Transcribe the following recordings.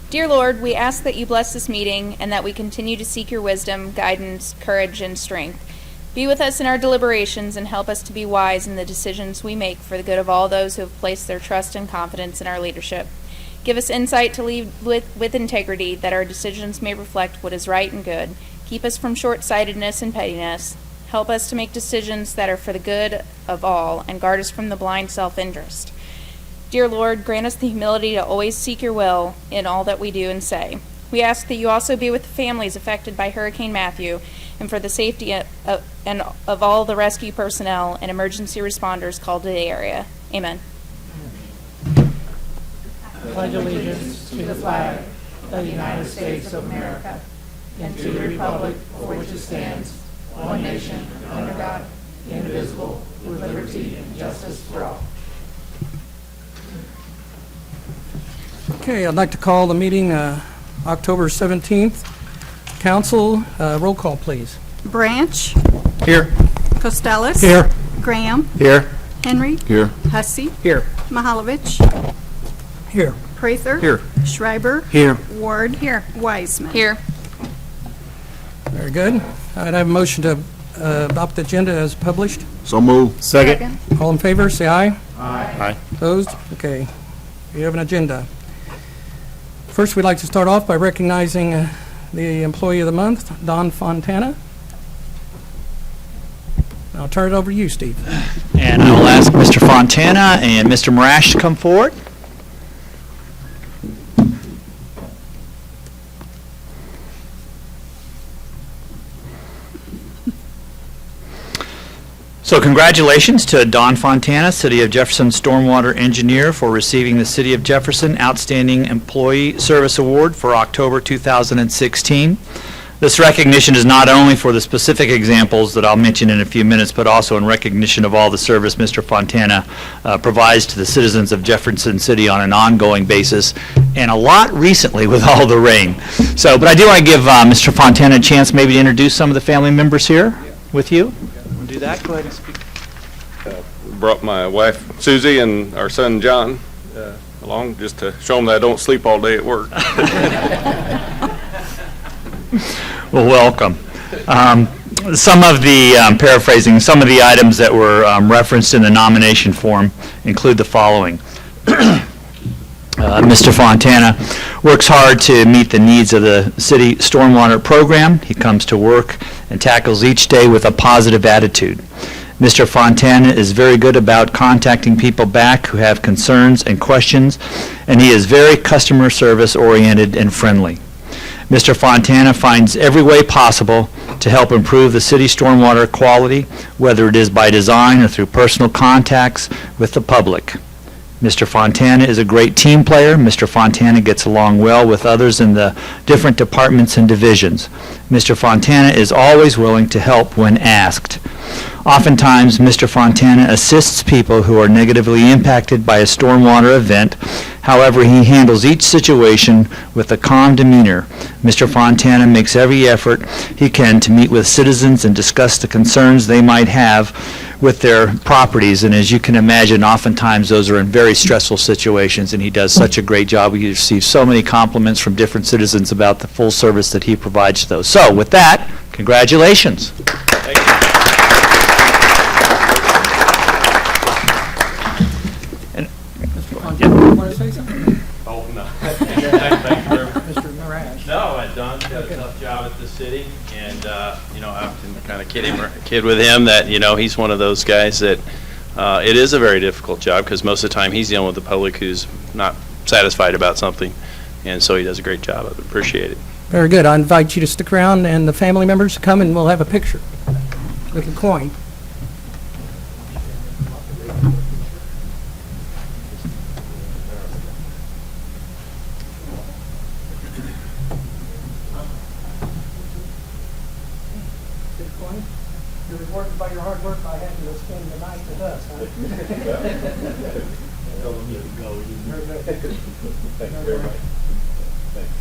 Dear Lord, we ask that you bless this meeting and that we continue to seek your wisdom, guidance, courage, and strength. Be with us in our deliberations and help us to be wise in the decisions we make for the good of all those who have placed their trust and confidence in our leadership. Give us insight to lead with integrity, that our decisions may reflect what is right and good. Keep us from short-sightedness and pettiness. Help us to make decisions that are for the good of all, and guard us from the blind self-interest. Dear Lord, grant us the humility to always seek your will in all that we do and say. We ask that you also be with the families affected by Hurricane Matthew, and for the safety of all the rescue personnel and emergency responders called to the area. Amen. I pledge allegiance to the flag of the United States of America and to the republic for which it stands, one nation, under God, indivisible, with liberty and justice for all. Okay, I'd like to call the meeting October 17th. Council, roll call, please. Branch. Here. Costello. Here. Graham. Here. Henry. Here. Hussey. Here. Mahalovich. Here. Prather. Here. Schreiber. Here. Ward. Here. Wiseman. Here. Very good. I'd have a motion to adopt the agenda as published. So moved. Second. All in favor, say aye. Aye. Opposed? Okay. We have an agenda. First, we'd like to start off by recognizing the Employee of the Month, Don Fontana. I'll turn it over to you, Steve. And I will ask Mr. Fontana and Mr. Marash to come forward. So congratulations to Don Fontana, City of Jefferson Stormwater Engineer, for receiving the City of Jefferson Outstanding Employee Service Award for October 2016. This recognition is not only for the specific examples that I'll mention in a few minutes, but also in recognition of all the service Mr. Fontana provides to the citizens of Jefferson City on an ongoing basis, and a lot recently with all the rain. So, but I do want to give Mr. Fontana a chance maybe to introduce some of the family members here with you. Want to do that? Go ahead and speak. Brought my wife Susie and our son John along just to show them that I don't sleep all day at work. Well, welcome. Some of the, paraphrasing, some of the items that were referenced in the nomination form include the following. Mr. Fontana works hard to meet the needs of the city stormwater program. He comes to work and tackles each day with a positive attitude. Mr. Fontana is very good about contacting people back who have concerns and questions, and he is very customer service oriented and friendly. Mr. Fontana finds every way possible to help improve the city stormwater quality, whether it is by design or through personal contacts with the public. Mr. Fontana is a great team player. Mr. Fontana gets along well with others in the different departments and divisions. Mr. Fontana is always willing to help when asked. Oftentimes, Mr. Fontana assists people who are negatively impacted by a stormwater event. However, he handles each situation with a calm demeanor. Mr. Fontana makes every effort he can to meet with citizens and discuss the concerns they might have with their properties, and as you can imagine, oftentimes those are in very stressful situations, and he does such a great job. We receive so many compliments from different citizens about the full service that he provides to those. So with that, congratulations. Thank you. Mr. Fontana, you want to say something? Oh, no. Thank you very much. Mr. Marash. No, Don's got a tough job at the city, and, I often kind of kid with him that, he's one of those guys that it is a very difficult job because most of the time he's dealing with the public who's not satisfied about something, and so he does a great job. I appreciate it. Very good. I invite you to stick around and the family members to come and we'll have a picture with a coin. You're rewarded by your hard work by having to spend the night with us, huh? Tell him you can go. Very good. Thank you very much. Thanks.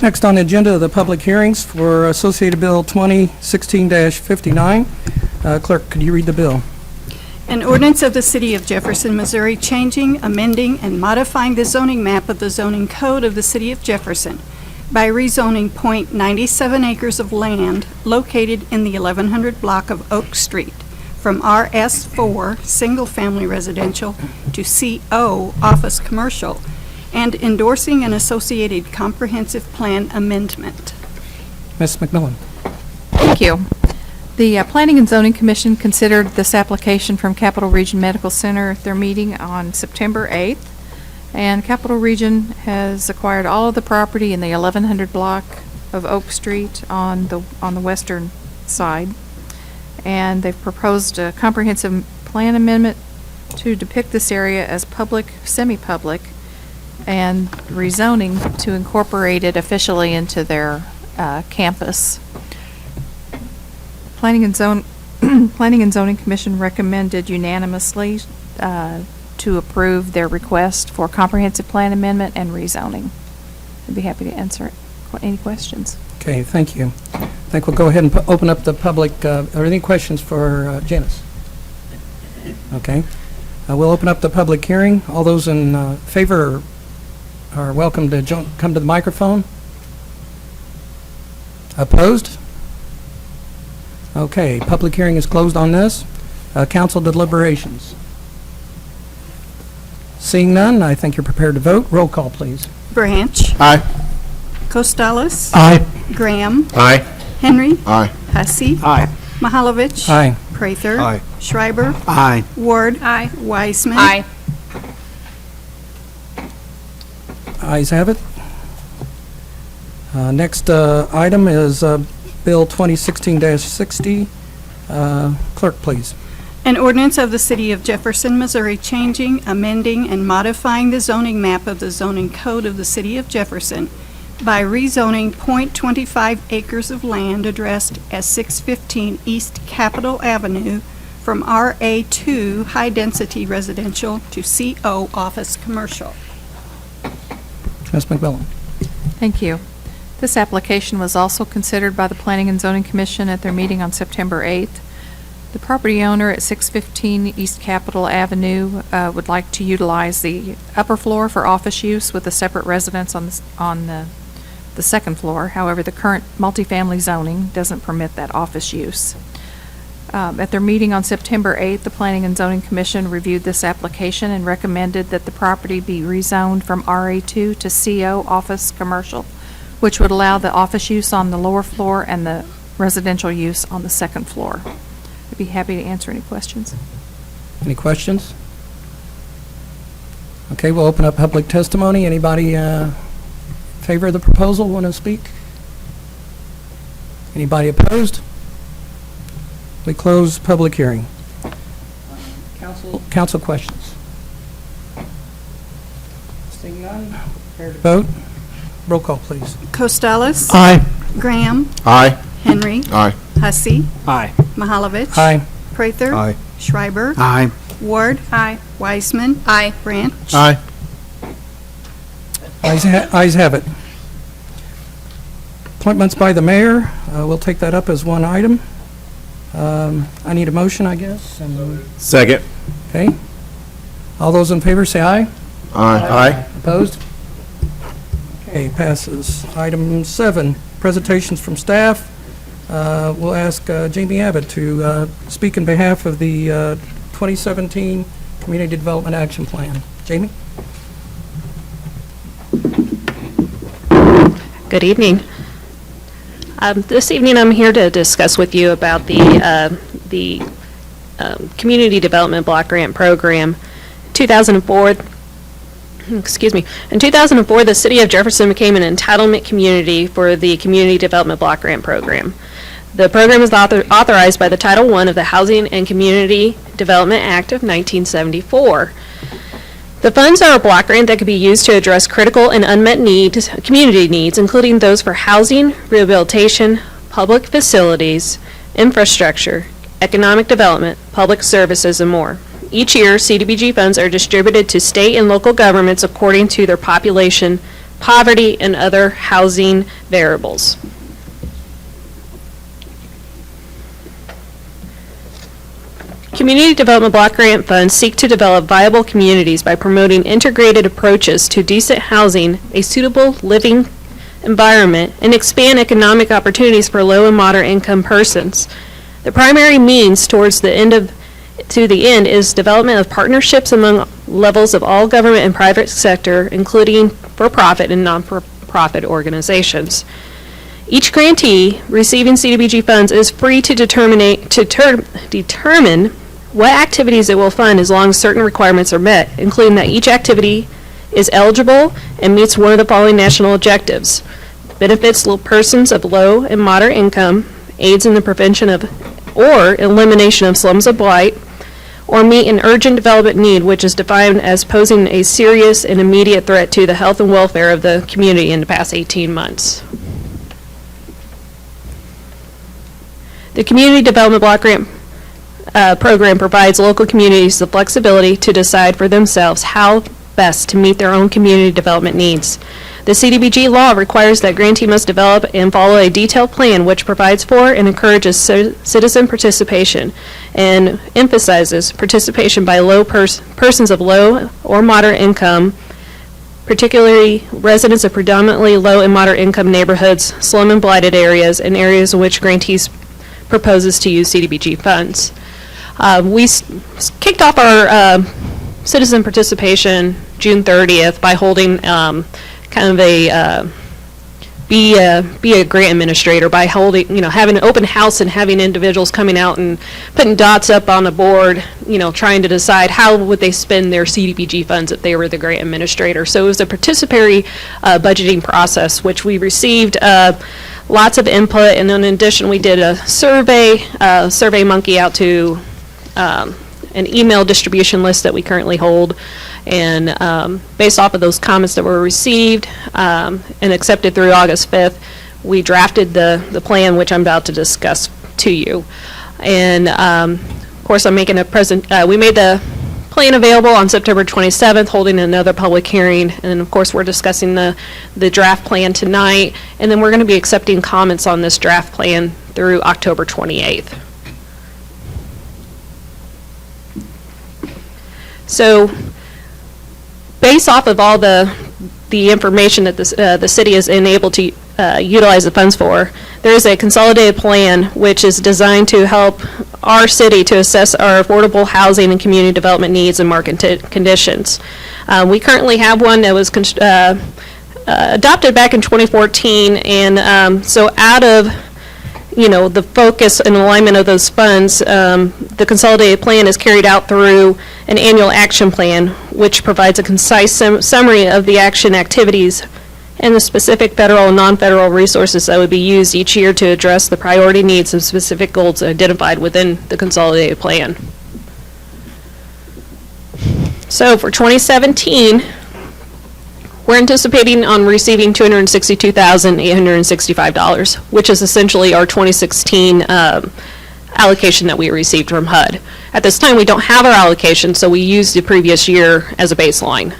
Next on the agenda are the public hearings for Associated Bill 2016-59. Clerk, could you read the bill? An ordinance of the City of Jefferson, Missouri, changing, amending, and modifying the zoning map of the zoning code of the City of Jefferson by rezoning .97 acres of land located in the 1100 block of Oak Street from RS4, single-family residential, to CO, office commercial, and endorsing an associated comprehensive plan amendment. Ms. McMillan. Thank you. The Planning and Zoning Commission considered this application from Capital Region Medical Center at their meeting on September 8th, and Capital Region has acquired all of the property in the 1100 block of Oak Street on the western side, and they've proposed a comprehensive plan amendment to depict this area as public, semi-public, and rezoning to incorporate it officially into their campus. Planning and Zoning Commission recommended unanimously to approve their request for comprehensive plan amendment and rezoning. I'd be happy to answer any questions. Okay, thank you. I think we'll go ahead and open up the public. Are there any questions for Janice? Okay. We'll open up the public hearing. All those in favor are welcome to come to the microphone. Opposed? Okay, public hearing is closed on this. Council deliberations. Seeing none, I think you're prepared to vote. Roll call, please. Branch. Aye. Costales. Aye. Graham. Aye. Henry. Aye. Hussey. Aye. Mahalovich. Aye. Prather. Aye. Schreiber. Aye. Ward. Wiseman. Aye. Ayes have it. Next item is Bill 2016-60. Clerk, please. An ordinance of the City of Jefferson, Missouri, changing, amending, and modifying the zoning map of the zoning code of the City of Jefferson by rezoning .25 acres of land addressed as 615 East Capitol Avenue from RA2 high-density residential to CO office commercial. Ms. McMillan. Thank you. This application was also considered by the Planning and Zoning Commission at their meeting on September 8th. The property owner at 615 East Capitol Avenue would like to utilize the upper floor for office use with a separate residence on the second floor. However, the current multifamily zoning doesn't permit that office use. At their meeting on September 8th, the Planning and Zoning Commission reviewed this application and recommended that the property be rezoned from RA2 to CO office commercial, which would allow the office use on the lower floor and the residential use on the second floor. I'd be happy to answer any questions. Any questions? Okay, we'll open up public testimony. Anybody favor of the proposal want to speak? Anybody opposed? We close public hearing. Council questions? Seeing none, prepared to vote. Roll call, please. Costales. Aye. Graham. Aye. Henry. Aye. Hussey. Aye. Mahalovich. Aye. Prather. Aye. Schreiber. Aye. Ward. Wiseman. Aye. Branch. Aye. Ayes have it. Appointments by the mayor. We'll take that up as one item. I need a motion, I guess. Second. Okay. All those in favor say aye. Aye. Opposed? Okay, passes. Item 7, presentations from staff. We'll ask Jamie Abbott to speak in behalf of the 2017 Community Development Action Plan. Jamie? Good evening. This evening I'm here to discuss with you about the Community Development Block Grant Program. 2004, excuse me, in 2004 the City of Jefferson became an entitlement community for the Community Development Block Grant Program. The program is authorized by the Title I of the Housing and Community Development Act of 1974. The funds are a block grant that could be used to address critical and unmet needs, community needs, including those for housing, rehabilitation, public facilities, infrastructure, economic development, public services, and more. Each year, CDBG funds are distributed to state and local governments according to their population poverty, and other housing variables. Community Development Block Grant Funds seek to develop viable communities by promoting integrated approaches to decent housing, a suitable living environment, and expand economic opportunities for low and moderate income persons. The primary means towards the end is development of partnerships among levels of all government and private sector, including for-profit and non-for-profit organizations. Each grantee receiving CDBG funds is free to determine what activities it will fund as long as certain requirements are met, including that each activity is eligible and meets one of the following national objectives: benefits persons of low and moderate income, aids in the prevention of or elimination of slums of blight, or meet an urgent development need which is defined as posing a serious and immediate threat to the health and welfare of the community in the past 18 months. The Community Development Block Grant program provides local communities the flexibility to decide for themselves how best to meet their own community development needs. The CDBG law requires that grantee must develop and follow a detailed plan which provides for and encourages citizen participation and emphasizes participation by persons of low or moderate income, particularly residents of predominantly low and moderate income neighborhoods, slum and blighted areas, and areas in which grantees proposes to use CDBG funds. We kicked off our citizen participation June 30th by holding kind of a be a grant administrator by holding, having an open house and having individuals coming out and putting dots up on the board, trying to decide how would they spend their CDBG funds if they were the grant administrator. So it was a participatory budgeting process, which we received lots of input, and then in addition we did a survey monkey out to an email distribution list that we currently hold, and based off of those comments that were received and accepted through August 5th, we drafted the plan which I'm about to discuss to you. And of course I'm making we made the plan available on September 27th, holding another public hearing, and of course we're discussing the draft plan tonight, and then we're going to be accepting comments on this draft plan through October 28th. So, based off of all the information that the city is enabled to utilize the funds for, there is a consolidated plan which is designed to help our city to assess our affordable housing and community development needs and market conditions. We currently have one that was adopted back in 2014, and so out of the focus and alignment of those funds, the consolidated plan is carried out through an annual action plan, which provides a concise summary of the action activities and the specific federal and non-federal resources that would be used each year to address the priority needs and specific goals identified within the consolidated plan. So for 2017, we're anticipating on receiving $262,865, which is essentially our 2016 allocation that we received from HUD. At this time, we don't have our allocation, so we used the previous year as a baseline.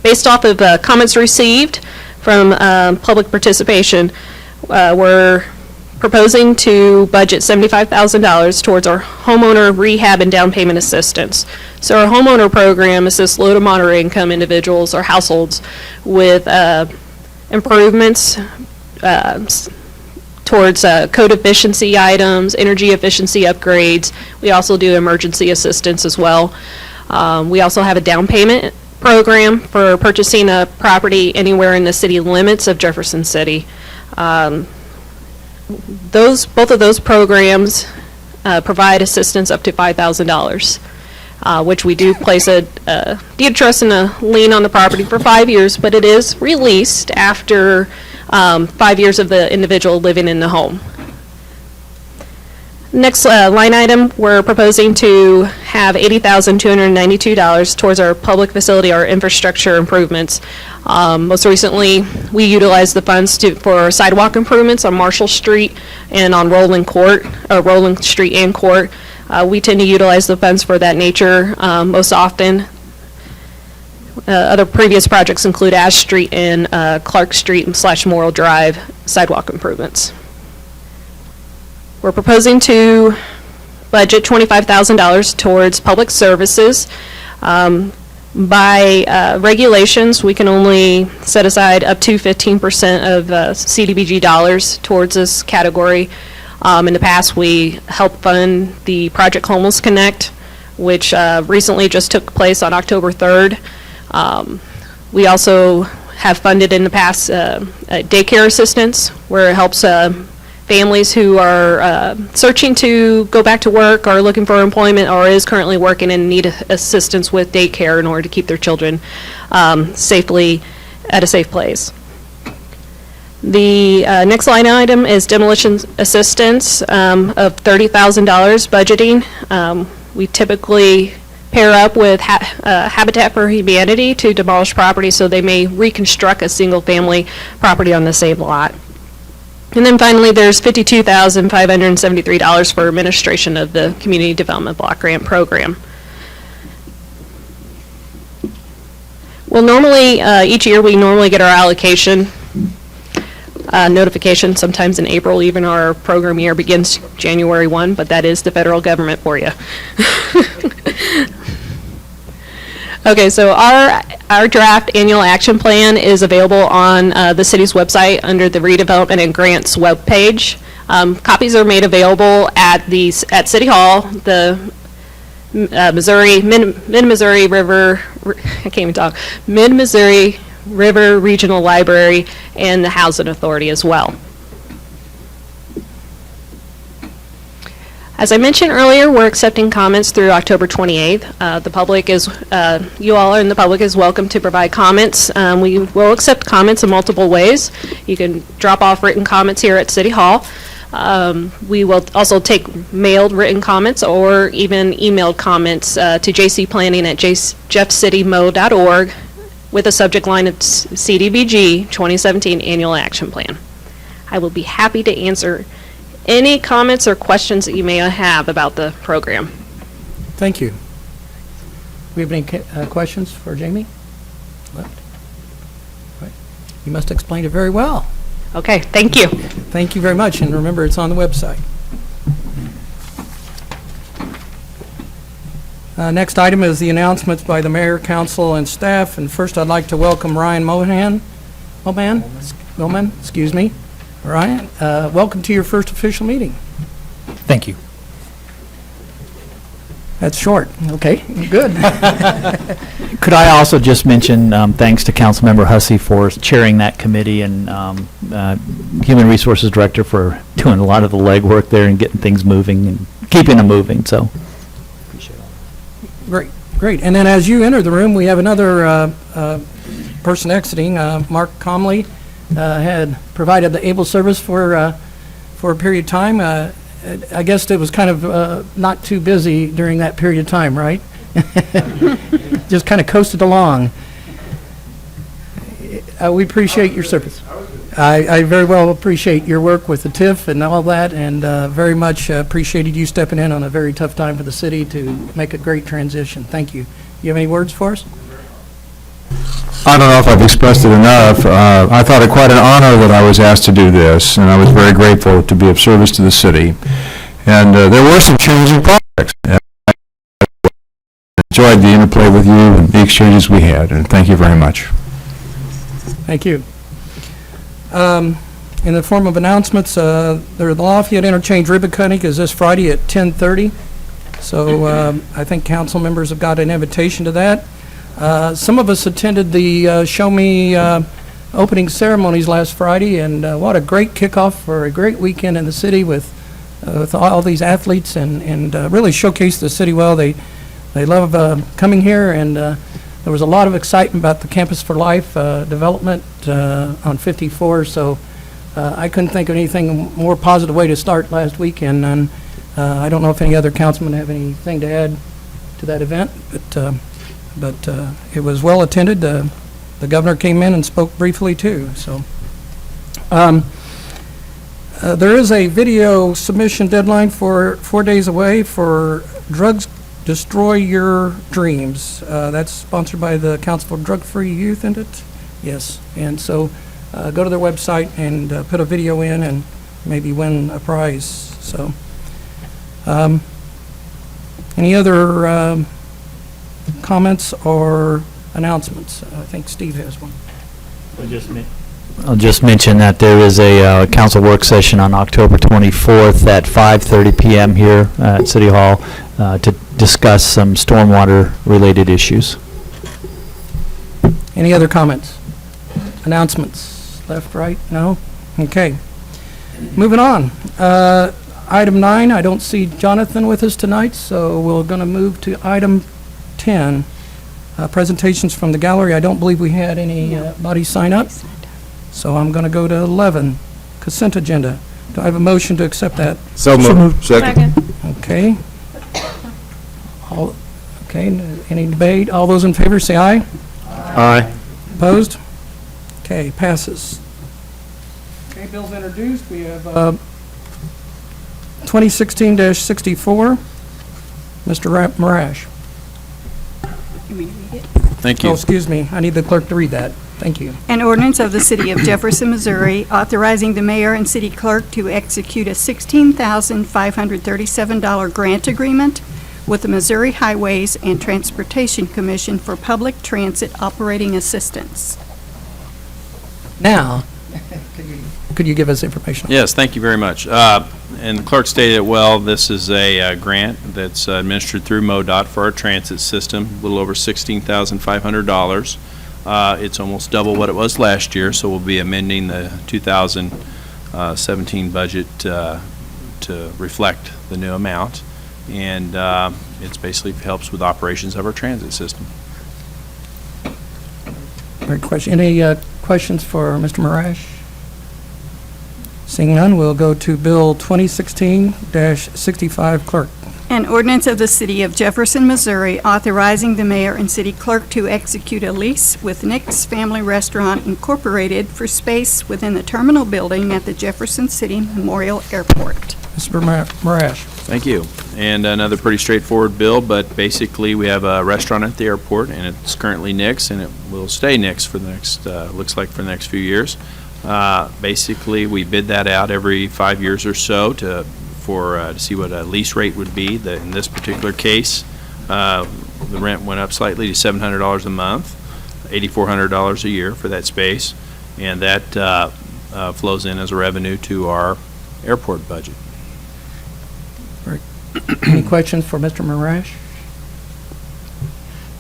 Based off of comments received from public participation, we're proposing to budget $75,000 towards our homeowner rehab and down payment assistance. So our homeowner program assists low to moderate income individuals or households with improvements towards code efficiency items, energy efficiency upgrades. We also do emergency assistance as well. We also have a down payment program for purchasing a property anywhere in the city limits of Jefferson City. Both of those programs provide assistance up to $5,000, which we do place a deed of trust and a lien on the property for 5 years, but it is released after 5 years of the individual living in the home. Next line item, we're proposing to have $80,292 towards our public facility, our infrastructure improvements. Most recently, we utilized the funds for sidewalk improvements on Marshall Street and on Rowland Street and Court. We tend to utilize the funds for that nature most often. Other previous projects include Ash Street and Clark Street / Morrill Drive sidewalk improvements. We're proposing to budget $25,000 towards public services. By regulations, we can only set aside up to 15% of CDBG dollars towards this category. In the past, we helped fund the Project Homeless Connect, which recently just took place on October 3rd. We also have funded in the past daycare assistance, where it helps families who are searching to go back to work or looking for employment or is currently working and need assistance with daycare in order to keep their children safely at a safe place. The next line item is demolition assistance of $30,000 budgeting. We typically pair up with Habitat for Humanity to demolish property so they may reconstruct a single-family property on the same lot. And then finally, there's $52,573 for administration of the Community Development Block Grant Program. Well, normally, each year we normally get our allocation notification, sometimes in April. Even our program year begins January 1, but that is the federal government for you. Okay, so our draft annual action plan is available on the city's website under the Redevelopment and Grants webpage. Copies are made available at City Hall, the Mid-Missouri River, I can't even talk, Mid-Missouri River Regional Library, and the Housing Authority as well. As I mentioned earlier, we're accepting comments through October 28th. The public is, you all in the public is welcome to provide comments. We will accept comments in multiple ways. You can drop off written comments here at City Hall. We will also take mailed written comments or even emailed comments to jcplanning@jeffcitymo.org with a subject line of CDBG 2017 Annual Action Plan. I will be happy to answer any comments or questions that you may have about the program. Thank you. We have any questions for Jamie? Left? Right. You must explain it very well. Okay, thank you. Thank you very much, and remember, it's on the website. Next item is the announcements by the mayor, council, and staff. And first, I'd like to welcome Ryan Moman, excuse me. Ryan, welcome to your first official meeting. Thank you. That's short. Okay, good. Could I also just mention thanks to Councilmember Hussey for chairing that committee and Human Resources Director for doing a lot of the legwork there and getting things moving and keeping them moving. So, appreciate it. Great. And then as you enter the room, we have another person exiting, Mark Comley. Had provided the able service for a period of time. I guess it was kind of not too busy during that period of time, right? Just kind of coasted along. We appreciate your service. I very well appreciate your work with the TIF and all that, and very much appreciated you stepping in on a very tough time for the city to make a great transition. Thank you. You have any words for us? I don't know if I've expressed it enough. I thought it quite an honor that I was asked to do this, and I was very grateful to be of service to the city. And there were some changing projects. And I enjoyed the interplay with you and the exchanges we had, and thank you very much. Thank you. In the form of announcements, the Lafayette Interchange ribbon cutting is this Friday at 10:30. So I think council members have got an invitation to that. Some of us attended the Show Me opening ceremonies last Friday, and what a great kickoff for a great weekend in the city with all these athletes, and really showcased the city well. They love coming here, and there was a lot of excitement about the Campus for Life development on 54, so I couldn't think of anything more positive way to start last weekend. And I don't know if any other councilmen have anything to add to that event, but it was well attended. The governor came in and spoke briefly too. So there is a video submission deadline for 4 days away for drugs Destroy Your Dreams. That's sponsored by the Council for Drug-Free Youth, isn't it? Yes. And so go to their website and put a video in and maybe win a prize. So, any other comments or announcements? I think Steve has one. I'll just mention that there is a council work session on October 24th at 5:30 PM here at City Hall to discuss some stormwater-related issues. Any other comments? Announcements? Left, right? No? Okay. Moving on. Item 9, I don't see Jonathan with us tonight, so we're going to move to item 10, presentations from the gallery. I don't believe we had anybody sign up, so I'm going to go to 11, consent agenda. Do I have a motion to accept that? So moved. Second. Okay. Okay, any debate? All those in favor say aye. Aye. Opposed? Okay, passes. Okay, bills introduced. We have 2016-64. Mr. Marash. Thank Oh, you. excuse me. I need the clerk to read that. Thank you. An ordinance of the City of Jefferson, Missouri, authorizing the mayor and city clerk to execute a $16,537 grant agreement with the Missouri Highways and Transportation Commission for public transit operating assistance. Now, could you give us information? Yes, thank you very much. And the clerk stated it well, this is a grant that's administered through MoDOT for our transit system, a little over $16,500. It's almost double what it was last year, so we'll be amending the 2017 budget to reflect the new amount. And it's basically helps with operations of our transit system. Great question. Any questions for Mr. Marash? Seeing none, we'll go to Bill 2016-65. Clerk. An ordinance of the City of Jefferson, Missouri, authorizing the mayor and city clerk to execute a lease with Nick's Family Restaurant Incorporated for space within the terminal building at the Jefferson City Memorial Airport. Mr. Marash. Thank you. And another pretty straightforward bill, but basically we have a restaurant at the airport, and it's currently Nick's, and it will stay Nick's for the next, looks like for the next few years. Basically, we bid that out every 5 years or so to see what a lease rate would be. In this particular case, the rent went up slightly to $700 a month, $8,400 a year for that space, and that flows in as a revenue to our airport budget. Any questions for Mr. Marash?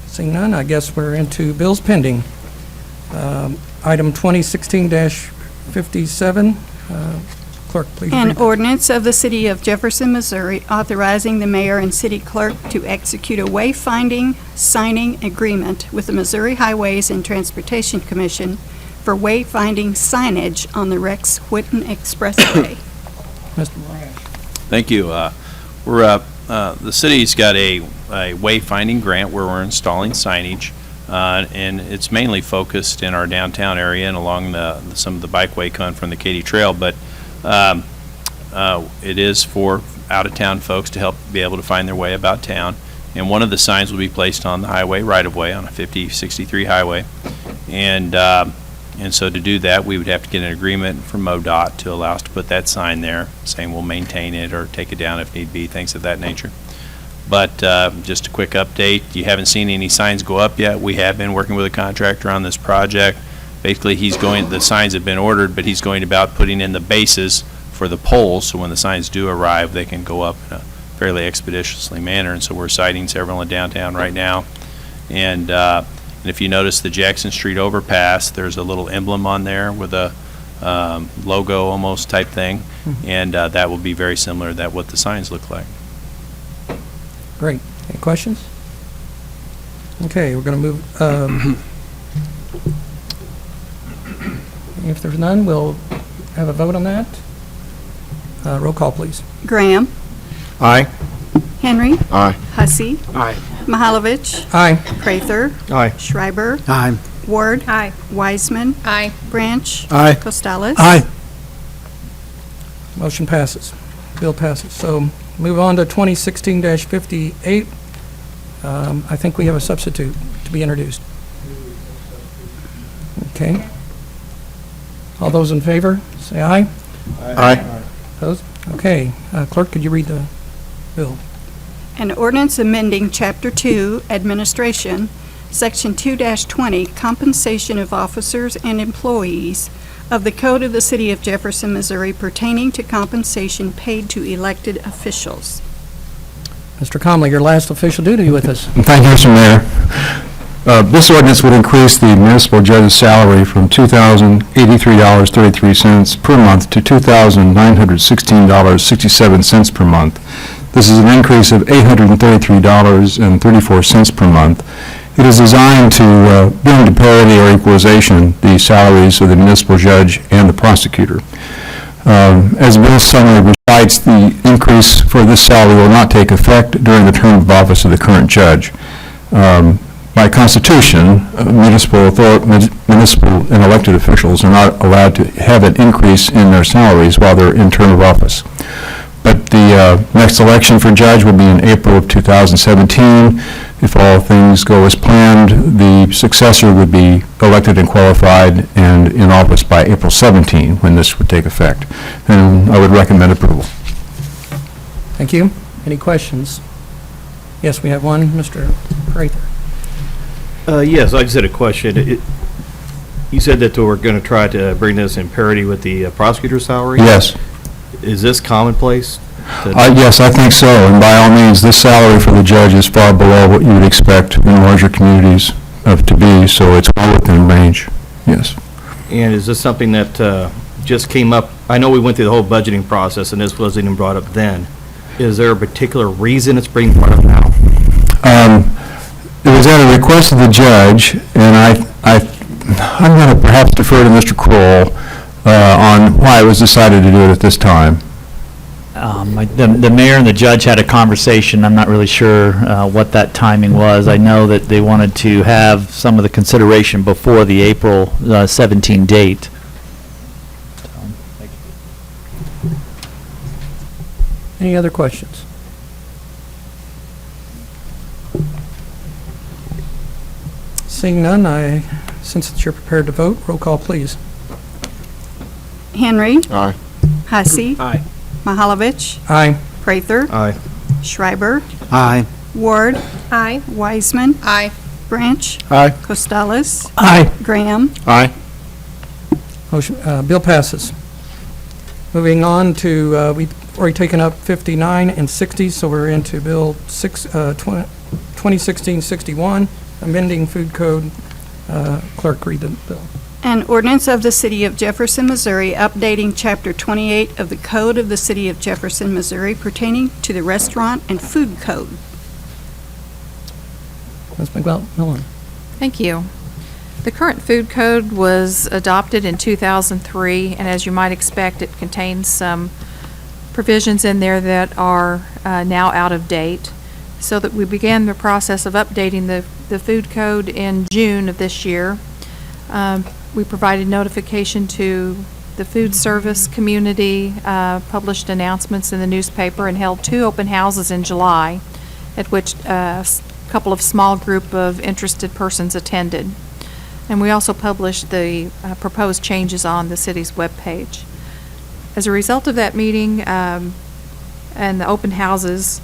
Seeing none, I guess we're into bills pending. Item 2016-57. Clerk, please read An that. ordinance of the City of Jefferson, Missouri, authorizing the mayor and city clerk to execute a wayfinding signing agreement with the Missouri Highways and Transportation Commission for wayfinding signage on the Rex Whitten Expressway. Mr. Marash. Thank you. The city's got a wayfinding grant where we're installing signage, and it's mainly focused in our downtown area and along some of the bikeway coming from the Katy Trail, but it is for out-of-town folks to help be able to find their way about town. And one of the signs will be placed on the highway right-of-way on a 5063 highway, and so to do that, we would have to get an agreement from MoDOT to allow us to put that sign there, saying we'll maintain it or take it down if need be, things of that nature. But just a quick update, you haven't seen any signs go up yet. We have been working with a contractor on this project. Basically, the signs have been ordered, but he's going about putting in the bases for the poles, so when the signs do arrive, they can go up in a fairly expeditiously manner. And so we're siting several in downtown right now. And if you notice the Jackson Street overpass, there's a little emblem on there with a logo almost type thing, and that will be very similar to what the signs look like. Great. Any questions? Okay, we're going to move. If there's none, we'll have a vote on that. Roll call, please. Graham. Aye. Henry. Aye. Hussey. Aye. Mahalovich. Aye. Prather. Aye. Schreiber. Aye. Ward. Wiseman. Aye. Branch. Aye. Costello. Aye. Motion passes. Bill passes. So move on to 2016-58. I think we have a substitute to be introduced. Okay. All those in favor, say aye. Aye. Opposed? Okay. Clerk, could you read the bill? An ordinance amending Chapter 2, Administration, Section 2-20, Compensation of Officers and Employees of the Code of the City of Jefferson, Missouri pertaining to compensation paid to elected officials. Mr. Comley, your last official duty with us. Thank you, Mr. Mayor. This ordinance would increase the municipal judge's salary from $2,083.33 per month to $2,916.67 per month. This is an increase of $833.34 per month. It is designed to bring to parity or equalization the salaries of the municipal judge and the prosecutor. As the bill's summary recites, the increase for this salary will not take effect during the term of office of the current judge. By Constitution, municipal and elected officials are not allowed to have an increase in their salaries while they're in term of office. But the next election for judge will be in April of 2017. If all things go as planned, the successor would be elected and qualified and in office by April 17, when this would take effect. And I would recommend approval. Thank you. Any questions? Yes, we have one. Mr. Prather. Yes, I just had a question. You said that we're going to try to bring this in parity with the prosecutor's salary? Yes. Is this commonplace? Yes, I think so. And by all means, this salary for the judge is far below what you would expect in larger communities to be, so it's well within range. Yes. And is this something that just came up? I know we went through the whole budgeting process, and this wasn't even brought up then. Is there a particular reason it's being brought up now? It was at a request of the judge, and I'm going to perhaps defer to Mr. Kroll on why it was decided to do it at this time. The mayor and the judge had a conversation. I'm not really sure what that timing was. I know that they wanted to have some of the consideration before the April 17 date. Any other questions? Seeing none, since you're prepared to vote, roll call, please. Henry. Aye. Hussey. Aye. Mahalovich. Aye. Prather. Aye. Schreiber. Aye. Ward. Aye. Wiseman. Aye. Branch. Aye. Costales. Aye. Graham. Aye. Motion, bill passes. Moving on to, we've already taken up 59 and 60, so we're into Bill 2016-61, amending Food Code. Clerk, read the bill. An ordinance of the City of Jefferson, Missouri, updating Chapter 28 of the Code of the City of Jefferson, Missouri pertaining to the Restaurant and Food Code. Ms. McMillan. Thank you. The current food code was adopted in 2003, and as you might expect, it contains some provisions in there that are now out of date. So that we began the process of updating the food code in June of this year. We provided notification to the food service community, published announcements in the newspaper, and held 2 open houses in July, at which a couple of small group of interested persons attended. And we also published the proposed changes on the city's webpage. As a result of that meeting and the open houses,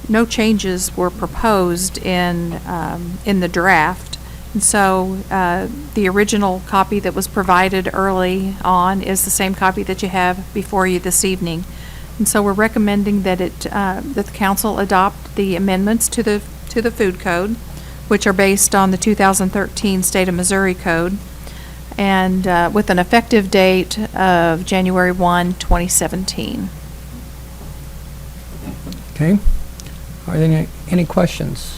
no changes were proposed in the draft. And so the original copy that was provided early on is the same copy that you have before you this evening. And so we're recommending that that the council adopt the amendments to the food code, which are based on the 2013 State of Missouri Code, and with an effective date of January 1, 2017. Okay. Are there any questions?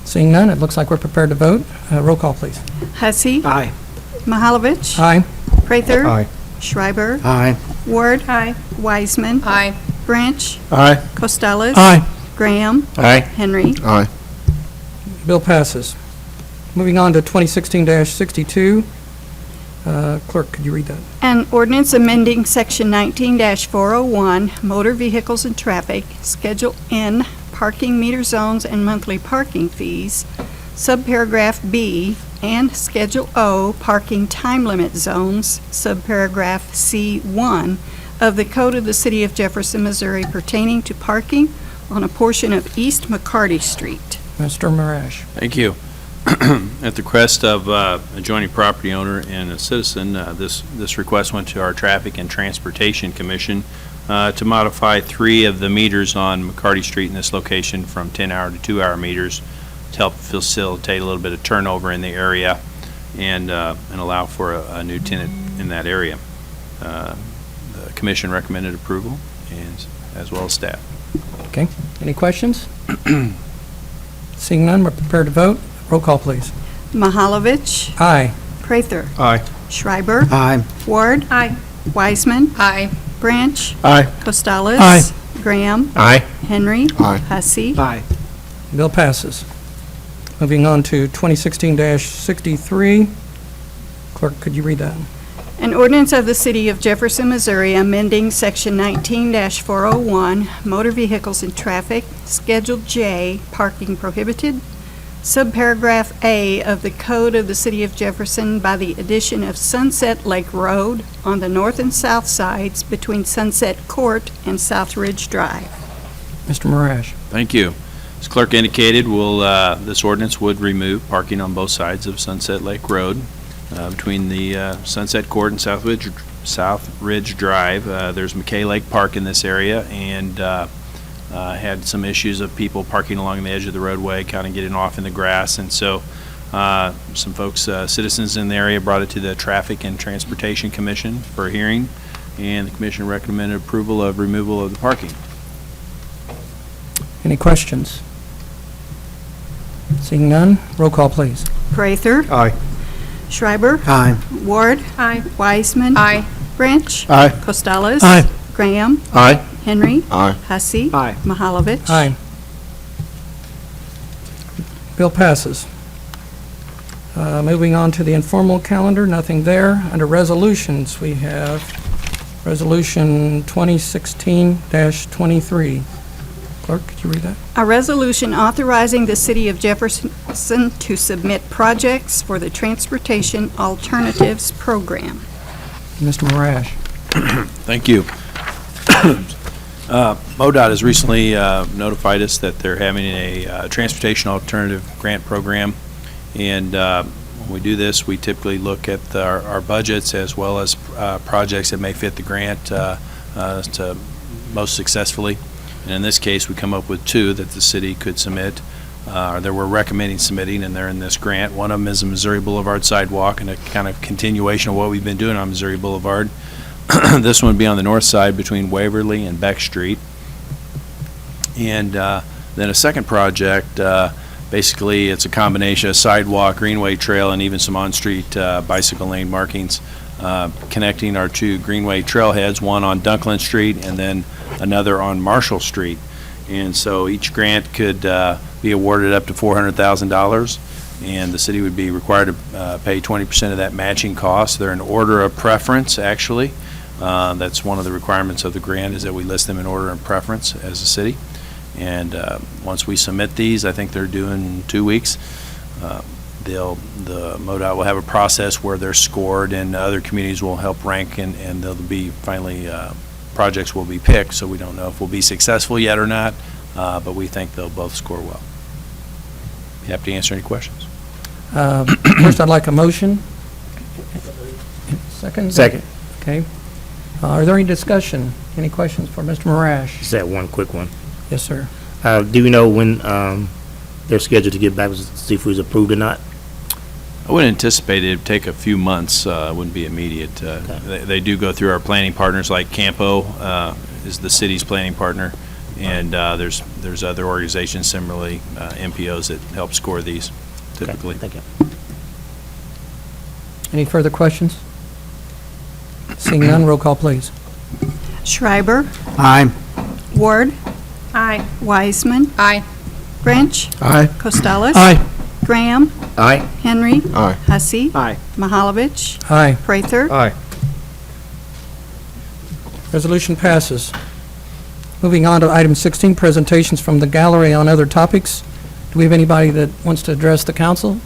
Seeing none, it looks like we're prepared to vote. Roll call, please. Hussey. Aye. Mahalovich. Aye. Prather. Aye. Schreiber. Aye. Ward. Aye. Wiseman. Aye. Branch. Aye. Costales. Aye. Graham. Aye. Henry. Aye. Bill passes. Moving on to 2016-62. Clerk, could you read that? An ordinance amending Section 19-401, Motor Vehicles and Traffic, Schedule N, parking meter zones and monthly parking fees, subparagraph B, and Schedule O, parking time limit zones, subparagraph C1 of the Code of the City of Jefferson, Missouri pertaining to parking on a portion of East McCarty Street. Mr. Marash. Thank you. At the request of adjoining property owner and a citizen, this request went to our Traffic and Transportation Commission to modify 3 of the meters on McCarty Street in this location from 10-hour to 2-hour meters to help facilitate a little bit of turnover in the area and allow for a new tenant in that area. The commission recommended approval, and as well as staff. Okay. Any questions? Seeing none, we're prepared to vote. Roll call, please. Mahalovich. Aye. Prather. Aye. Schreiber. Aye. Ward. Aye. Wiseman. Aye. Branch. Aye. Costales. Aye. Graham. Aye. Henry. Aye. Hussey. Aye. Bill passes. Moving on to 2016-63. Clerk, could you read that? An ordinance of the City of Jefferson, Missouri, amending Section 19-401, Motor Vehicles and Traffic, Schedule J, Parking Prohibited, subparagraph A of the Code of the City of Jefferson by the addition of Sunset Lake Road on the north and south sides between Sunset Court and South Ridge Drive. Mr. Marash. Thank you. As clerk indicated, this ordinance would remove parking on both sides of Sunset Lake Road between the Sunset Court and South Ridge Drive. There's McKay Lake Park in this area, and had some issues of people parking along the edge of the roadway, kind of getting off in the grass, and so some folks, citizens in the area, brought it to the Traffic and Transportation Commission for a hearing, and the commission recommended approval of removal of the parking. Any questions? Seeing none, roll call, please. Prather. Aye. Schreiber. Aye. Ward. Aye. Wiseman. Aye. Branch. Aye. Costales. Aye. Graham. Aye. Henry. Aye. Hussey. Aye. Mahalovich. Aye. Bill passes. Moving on to the informal calendar, nothing there. Under resolutions, we have Resolution 2016-23. Clerk, could you read that? A resolution authorizing the City of Jefferson to submit projects for the Transportation Alternatives Program. Mr. Marash. Thank you. MoDOT has recently notified us that they're having a transportation alternative grant program, and when we do this, we typically look at our budgets as well as projects that may fit the grant to most successfully. And in this case, we come up with 2 that the city could submit, or that we're recommending submitting, and they're in this grant. One of them is a Missouri Boulevard sidewalk, and a kind of continuation of what we've been doing on Missouri Boulevard. This one would be on the north side between Waverly and Beck Street. And then a second project, basically it's a combination of sidewalk, greenway trail, and even some on-street bicycle lane markings connecting our 2 greenway trailheads, one on Dunklin Street and then another on Marshall Street. And so each grant could be awarded up to $400,000, and the city would be required to pay 20% of that matching cost. They're in order of preference, actually. That's one of the requirements of the grant, is that we list them in order of preference as a city. And once we submit these, I think they're due in 2 weeks. The MoDOT will have a process where they're scored, and other communities will help rank, and they'll be finally projects will be picked. So we don't know if we'll be successful yet or not, but we think they'll both score well. Be happy to answer any questions. First, I'd like a motion. Second? Second. Okay. Are there any discussion? Any questions for Mr. Marash? Just that one quick one. Yes, sir. Do you know when they're scheduled to get back to see if it was approved or not? I wouldn't anticipate it would take a few months. It wouldn't be immediate. They do go through our planning partners, like Campo is the city's planning partner, and there's other organizations similarly, MPOs, that help score these typically. Okay, thank you. Any further questions? Seeing none, roll call, please. Schreiber. Aye. Ward. Aye. Wiseman. Aye. Branch. Aye. Costales. Aye. Graham. Aye. Henry. Aye. Hussey. Aye. Mahalovich. Aye. Prather. Aye. Resolution passes. Moving on to item 16, presentations from the gallery on other topics. Do we have anybody that wants to address the council?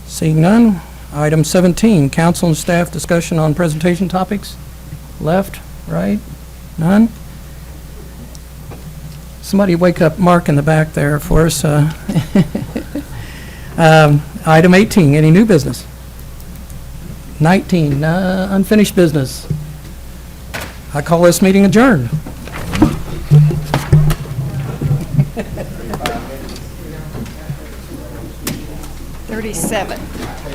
Seeing none. Item 17, council and staff discussion on presentation topics. Left, right, none? Somebody wake up Mark in the back there for us. Item 18, any new business? 19, unfinished business. I call this meeting adjourned. 37.